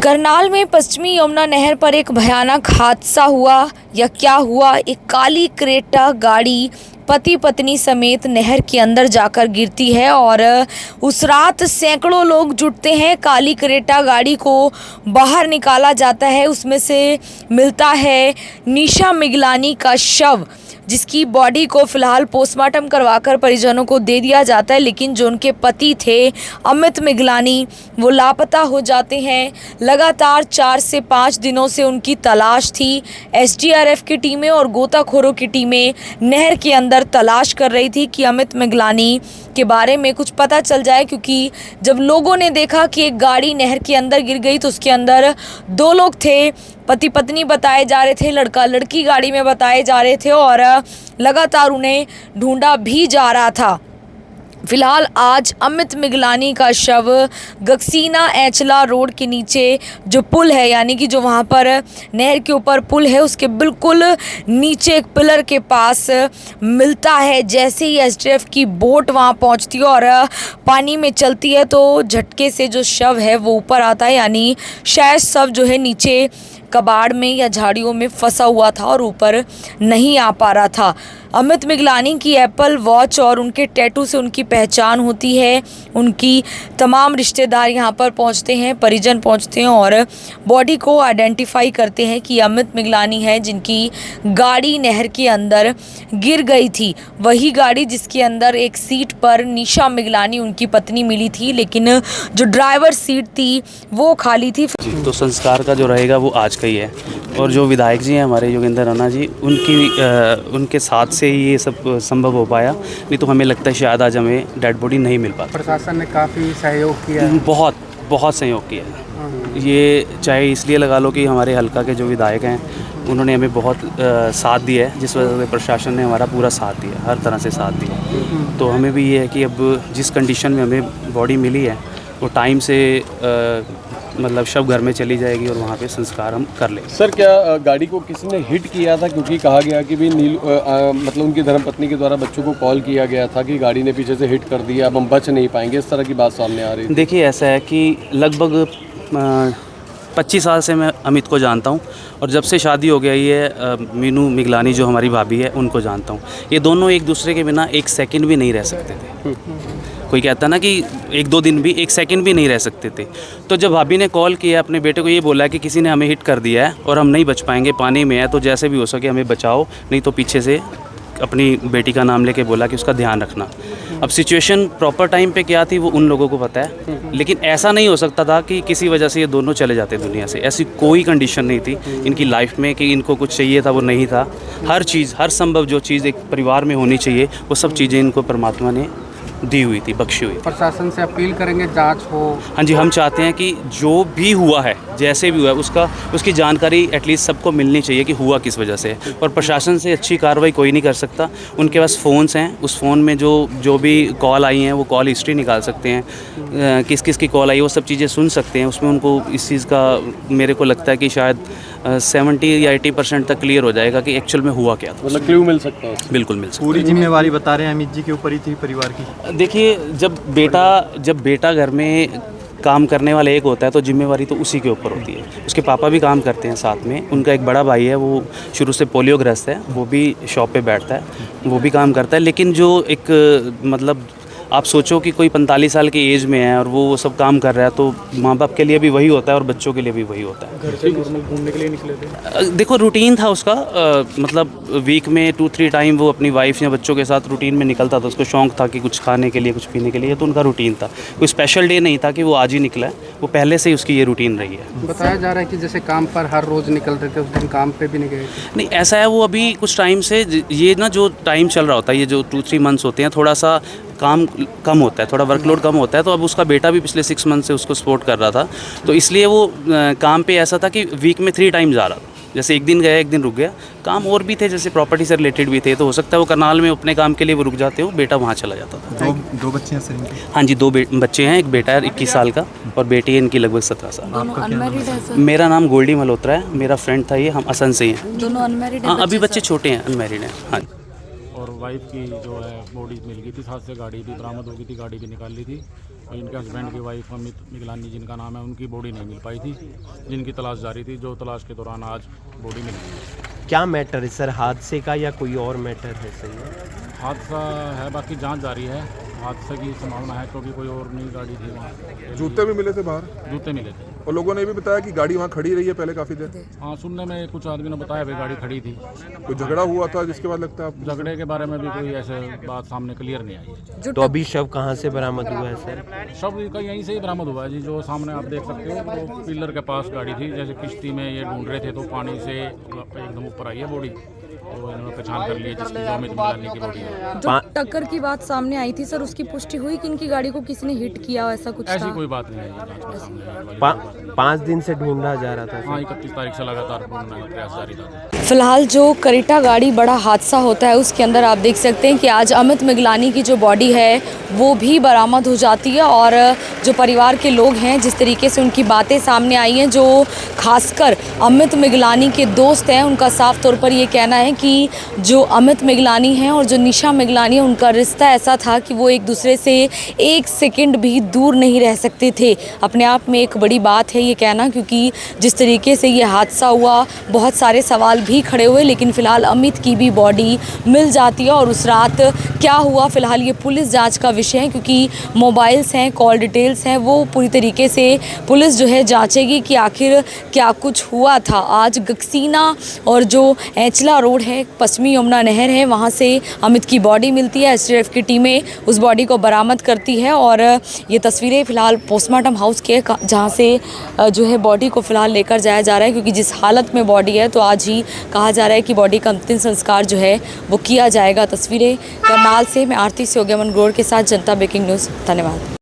करनाल में पश्चिमी यमुना नहर पर एक भयानक हादसा हुआ या क्या हुआ। एक काली क्रेटा गाड़ी पति पत्नी समेत नहर के अंदर जाकर गिरती है और उस रात सैकड़ों लोग जुटते हैं। काली क्रेटा गाड़ी को बाहर निकाला जाता है, उसमें से मिलता है निशा मिगलानी का शव, जिसकी बॉडी को फिलहाल पोस्टमार्टम करवाकर परिजनों को दे दिया जाता है। लेकिन जो उनके पति थे अमित मिगलानी, वो लापता हो जाते हैं। लगातार 4 से 5 दिनों से उनकी तलाश थी। एसडीआरएफ की टीमें और गोताखोरों की टीमें नहर के अंदर तलाश कर रही थी कि अमित मिगलानी के बारे में कुछ पता चल जाए, क्योंकि जब लोगों ने देखा कि एक गाड़ी नहर के अंदर गिर गई तो उसके अंदर 2 लोग थे, पति पत्नी बताए जा रहे थे, लड़का लड़की गाड़ी में बताए जा रहे थे और लगातार उन्हें ढूंढा भी जा रहा था। फिलहाल आज अमित मिगलानी का शव गक्सीना एचला रोड के नीचे जो पुल है, यानी कि जो वहाँ पर नहर के ऊपर पुल है, उसके बिल्कुल नीचे एक पिलर के पास मिलता है। जैसे ही एसडीएफ की बोट वहाँ पहुँचती है और पानी में चलती है तो झटके से जो शव है वो ऊपर आता है, यानी शायद शव जो है नीचे कबाड़ में या झाड़ियों में फंसा हुआ था और ऊपर नहीं आ पा रहा था। अमित मिगलानी की एप्पल वॉच और उनके टैटू से उनकी पहचान होती है। उनकी तमाम रिश्तेदार यहाँ पर पहुँचते हैं, परिजन पहुँचते हैं और बॉडी को आइडेंटिफाई करते हैं कि अमित मिगलानी है जिनकी गाड़ी नहर के अंदर गिर गई थी। वही गाड़ी जिसके अंदर एक सीट पर निशा मिगलानी उनकी पत्नी मिली थी, लेकिन जो ड्राइवर सीट थी वो खाली थी। तो संस्कार का जो रहेगा वो आज का ही है और जो विधायक जी हैं हमारे योगेंद्र राणा जी, उनके साथ से ही ये सब संभव हो पाया, नहीं तो हमें लगता है शायद आज हमें डेड बॉडी नहीं मिल पाती। प्रशासन ने काफ़ी सहयोग किया, बहुत सहयोग किया। ये चाहे इसलिए लगा लो कि हमारे हल्का के जो विधायक हैं उन्होंने हमें बहुत साथ दिया है, जिस वजह से प्रशासन ने हमारा पूरा साथ दिया, हर तरह से साथ दिया। तो हमें भी ये है कि अब जिस कंडीशन में हमें बॉडी मिली है वो टाइम से मतलब शव घर में चली जाएगी और वहाँ पे संस्कार हम कर लेंगे। सर, क्या गाड़ी को किसी ने हिट किया था? क्योंकि कहा गया कि भी मतलब उनकी धर्मपत्नी के द्वारा बच्चों को कॉल किया गया था कि गाड़ी ने पीछे से हिट कर दिया, अब हम बच नहीं पाएंगे, इस तरह की बात सामने आ रही है। देखिए, ऐसा है कि लगभग 25 साल से मैं अमित को जानता हूँ और जब से शादी हो गई है मीनू मिगलानी जो हमारी भाभी है उनको जानता हूँ। ये दोनों एक दूसरे के बिना एक सेकंड भी नहीं रह सकते थे। कोई कहता ना कि 1-2 दिन भी, 1 सेकंड भी नहीं रह सकते थे। तो जब भाभी ने कॉल किया अपने बेटे को, ये बोला कि किसी ने हमें हिट कर दिया है और हम नहीं बच पाएंगे, पानी में है, तो जैसे भी हो सके हमें बचाओ, नहीं तो पीछे से अपनी बेटी का नाम लेके बोला कि उसका ध्यान रखना। अब सिचुएशन प्रॉपर टाइम पे क्या थी वो उन लोगों को पता है, लेकिन ऐसा नहीं हो सकता था कि किसी वजह से ये दोनों चले जाते दुनिया से। ऐसी कोई कंडीशन नहीं थी इनकी लाइफ में कि इनको कुछ चाहिए था वो नहीं था। हर चीज़, हर संभव जो चीज़ एक परिवार में होनी चाहिए वो सब चीज़ें इनको परमात्मा ने दी हुई थी, बख्शी हुई। प्रशासन से अपील करेंगे जांच हो। हाँ जी, हम चाहते हैं कि जो भी हुआ है, जैसे भी हुआ है, उसकी जानकारी एटलीस्ट सबको मिलनी चाहिए कि हुआ किस वजह से। और प्रशासन से अच्छी कार्रवाई कोई नहीं कर सकता। उनके पास फ़ोन्स हैं, उस फ़ोन में जो भी कॉल आई हैं वो कॉल हिस्ट्री निकाल सकते हैं, किस किस की कॉल आई वो सब चीज़ें सुन सकते हैं। उसमें उनको इस चीज़ का मेरे को लगता है कि शायद 70 या 80% तक क्लियर हो जाएगा कि एक्चुअल में हुआ क्या था। मतलब क्लू मिल सकता है? बिल्कुल मिल सकता है। पूरी जिम्मेवारी बता रहे हैं अमित जी के ऊपर ही थी परिवार की। देखिए, जब बेटा घर में काम करने वाला एक होता है तो जिम्मेवारी तो उसी के ऊपर होती है। उसके पापा भी काम करते हैं साथ में, उनका एक बड़ा भाई है वो शुरू से पोलियोग्रस्त है, वो भी शॉप पे बैठता है, वो भी काम करता है। लेकिन जो एक मतलब आप सोचो कि कोई 45 साल की एज में है और वो सब काम कर रहा है, तो माँ बाप के लिए भी वही होता है और बच्चों के लिए भी वही होता है। घर से नॉर्मल घूमने के लिए निकले थे? देखो, रूटीन था उसका, मतलब वीक में 2-3 टाइम वो अपनी वाइफ या बच्चों के साथ रूटीन में निकलता था। उसको शौक़ था कि कुछ खाने के लिए, कुछ पीने के लिए, तो उनका रूटीन था। कोई स्पेशल डे नहीं था कि वो आज ही निकला है, वो पहले से ही उसकी ये रूटीन रही है। बताया जा रहा है कि जैसे काम पर हर रोज़ निकलते थे, उस दिन काम पे भी नहीं गए थे? नहीं, ऐसा है, वो अभी कुछ टाइम से ये ना जो टाइम चल रहा होता है, ये जो 2-3 मंथ्स होते हैं, थोड़ा सा काम कम होता है, थोड़ा वर्कलोड कम होता है। तो अब उसका बेटा भी पिछले 6 मंथ से उसको सपोर्ट कर रहा था, तो इसलिए वो काम पे ऐसा था कि वीक में 3 टाइम जा रहा था। जैसे एक दिन गया, एक दिन रुक गया। काम और भी थे, जैसे प्रॉपर्टी से रिलेटेड भी थे, तो हो सकता है वो करनाल में अपने काम के लिए वो रुक जाते हो, बेटा वहाँ चला जाता था। दो बच्चे हैं सर इनके? हाँ जी, 2 बच्चे हैं। एक बेटा है 21 साल का और बेटी है इनकी लगभग 17 साल। दोनों अनमैरिड है सर? मेरा नाम गोल्डी मल्होत्रा है, मेरा फ्रेंड था ये, हम असम से ही हैं। दोनों अनमैरिड है? हाँ, अभी बच्चे छोटे हैं, अनमैरिड हैं। हाँ। और वाइफ की जो है बॉडी मिल गई थी, साथ से गाड़ी भी बरामद हो गई थी, गाड़ी भी निकाल ली थी। और इनके हस्बैंड की वाइफ अमित मिगलानी जिनका नाम है, उनकी बॉडी नहीं मिल पाई थी, जिनकी तलाश जारी थी, जो तलाश के दौरान आज बॉडी मिल गई। क्या मैटर है सर, हादसे का या कोई और मैटर है सर? हादसा है, बाकी जांच जारी है। हादसे की संभावना है क्योंकि कोई और नई गाड़ी थी वहाँ। जूते भी मिले थे बाहर, जूते मिले थे। और लोगों ने ये भी बताया कि गाड़ी वहाँ खड़ी रही है पहले काफ़ी देर। हाँ, सुनने में कुछ आदमी ने बताया भाई गाड़ी खड़ी थी। कोई झगड़ा हुआ था जिसके बाद लगता है आप झगड़े के बारे में भी कोई ऐसे बात सामने क्लियर नहीं आई है। तो अभी शव कहाँ से बरामद हुआ है सर? शव का यहीं से ही बरामद हुआ है जी, जो सामने आप देख सकते हो, वो पिलर के पास गाड़ी थी। जैसे किश्ती में ये ढूंढ रहे थे तो पानी से एकदम ऊपर आई है बॉडी, तो इन्होंने पहचान कर लिया जिसकी अमित मिगलानी की बॉडी है। जो टक्कर की बात सामने आई थी सर, उसकी पुष्टि हुई कि इनकी गाड़ी को किसी ने हिट किया, ऐसा कुछ ऐसी था? कोई बात नहीं है जी, जांच में सामने आने वाली। 5 दिन से ढूंढा जा रहा था हाँ, सर। 31 तारीख से लगातार ढूंढने का प्रयास जारी था। फिलहाल जो करेटा गाड़ी बड़ा हादसा होता है उसके अंदर आप देख सकते हैं कि आज अमित मिगलानी की जो बॉडी है वो भी बरामद हो जाती है। और जो परिवार के लोग हैं, जिस तरीके से उनकी बातें सामने आई हैं, जो खासकर अमित मिगलानी के दोस्त हैं, उनका साफ तौर पर ये कहना है कि जो अमित मिगलानी हैं और जो निशा मिगलानी है, उनका रिश्ता ऐसा था कि वो एक दूसरे से एक सेकंड भी दूर नहीं रह सकते थे। अपने आप में एक बड़ी बात है ये कहना, क्योंकि जिस तरीके से ये हादसा हुआ बहुत सारे सवाल भी खड़े हुए, लेकिन फ़िलहाल अमित की भी बॉडी मिल जाती है। और उस रात क्या हुआ फ़िलहाल ये पुलिस जांच का विषय है, क्योंकि मोबाइल्स हैं, कॉल डिटेल्स हैं, वो पूरी तरीके से पुलिस जो है जांचेगी कि आखिर क्या कुछ हुआ था। आज गक्सीना और जो एचला रोड है, पश्चिमी यमुना नहर है, वहाँ से अमित की बॉडी मिलती है। एसटीएफ की टीमें उस बॉडी को बरामद करती है। और ये तस्वीरें फ़िलहाल पोस्टमार्टम हाउस के जहाँ से जो है बॉडी को फ़िलहाल लेकर जाया जा रहा है, क्योंकि जिस हालत में बॉडी है तो आज ही कहा जा रहा है कि बॉडी का अंतिम संस्कार जो है वो किया जाएगा। तस्वीरें करनाल से मैं आरती से योग्यमन ग्रोवर के साथ जनता ब्रेकिंग न्यूज़। धन्यवाद।